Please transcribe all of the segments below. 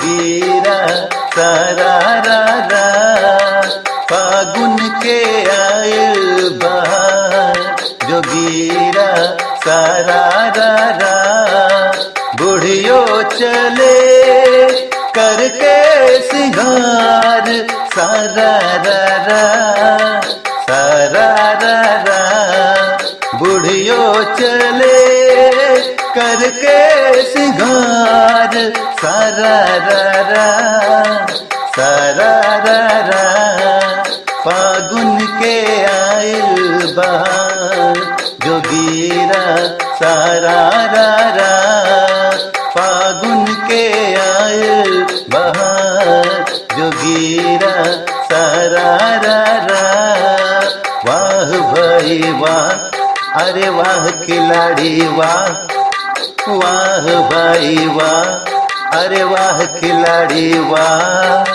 जोगीरा सारा रा रा, फागुन के आयल बहार, जोगीरा सारा रा रा। बुढ़ियो चले करके सिंगार, सारा रा रा सारा रा रा। बुढ़ियो चले करके सिंगार, सारा रा रा सारा रा रा। फागुन के आयल बहार, जोगीरा सारा रा रा। फागुन के आयल बहार, जोगीरा सारा रा रा। वाह भाई वाह, अरे वाह खिलाड़ी वाह, वाह भाई वाह, अरे वाह खिलाड़ी वाह।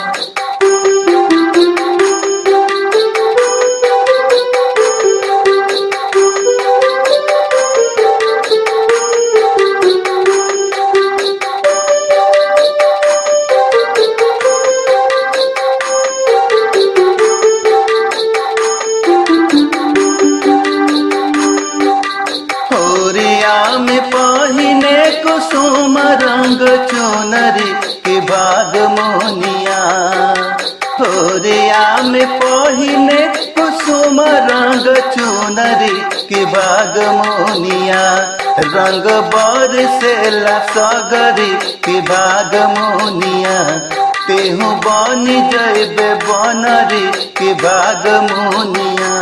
में पहिने कुसुम रंग चुनरी की बाग मोनिया, होरिया में पहिने कुसुम रंग चुनरी की बाग मोनिया। रंग बरसेला सगरी की बाग मोनिया, तेहू बन जैबे बनरी की बाग मोनिया।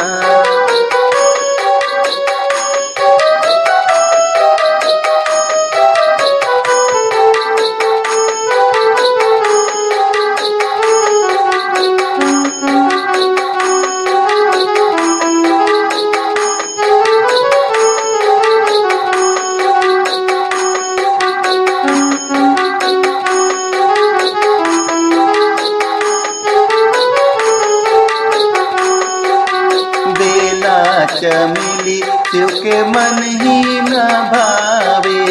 चमेली शिव के मन ही न भावे,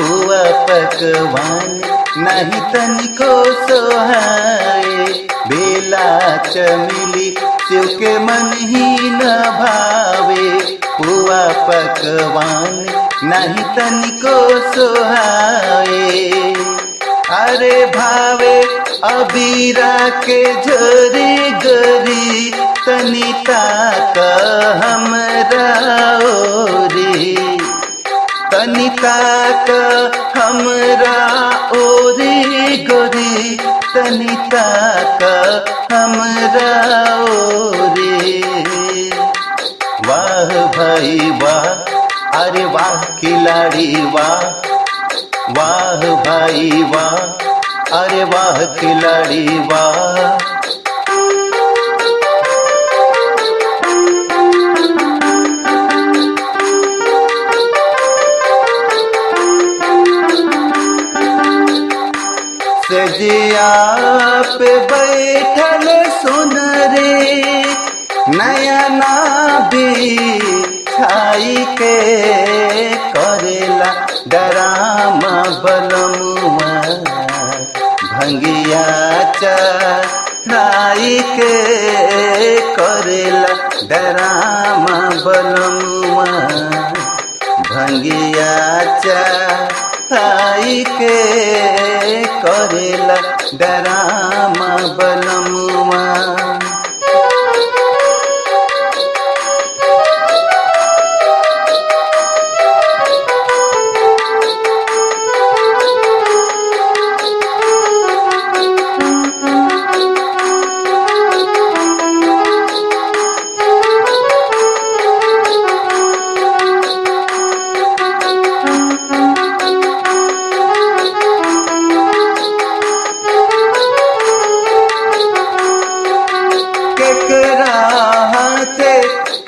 हुआ पकवान नहीं तनिको सोहाए। बेला चमेली शिव के मन ही न भावे, हुआ पकवान नहीं तनिको सोहाए। अरे भावे अबीरा के झरी गरी, तनिता का हमरा ओरी, तनिता का हमरा ओरी गोरी, तनिता का हमरा ओरी। वाह भाई वाह, अरे वाह खिलाड़ी वाह, वाह भाई वाह, अरे वाह खिलाड़ी वाह। सजिया पे बैठल सुनरे, नयना बिछाई के करेला डरामा बलमुआ। भंगिया चढ़ाई के करेला डरामा बलमुआ। भंगिया चढ़ाई के करेला डरामा बलमुआ।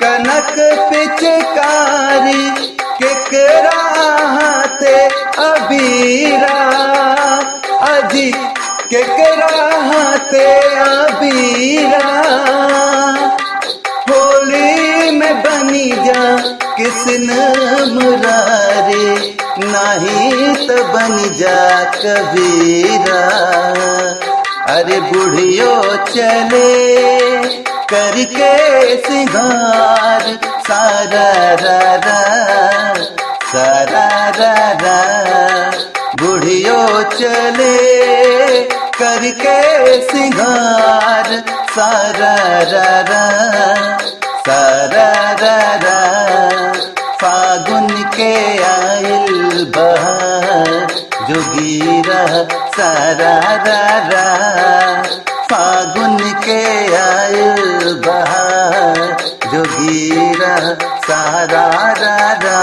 कनक पिचकारी केकरा हाथे अबीरा, अजी केकरा हाथे अबीरा। होली में बनी जा कृष्ण मुरारी, नहीं तो बन जा कबीरा। अरे बुढ़ियो चले करके सिंगार, सारा रा रा सारा रा रा। बुढ़ियो चले करके सिंगार, सारा रा रा सारा रा रा। फागुन के आइल बहार, जोगीरा सारा रा रा। फागुन के आइल बहार, जोगीरा सारा रा रा।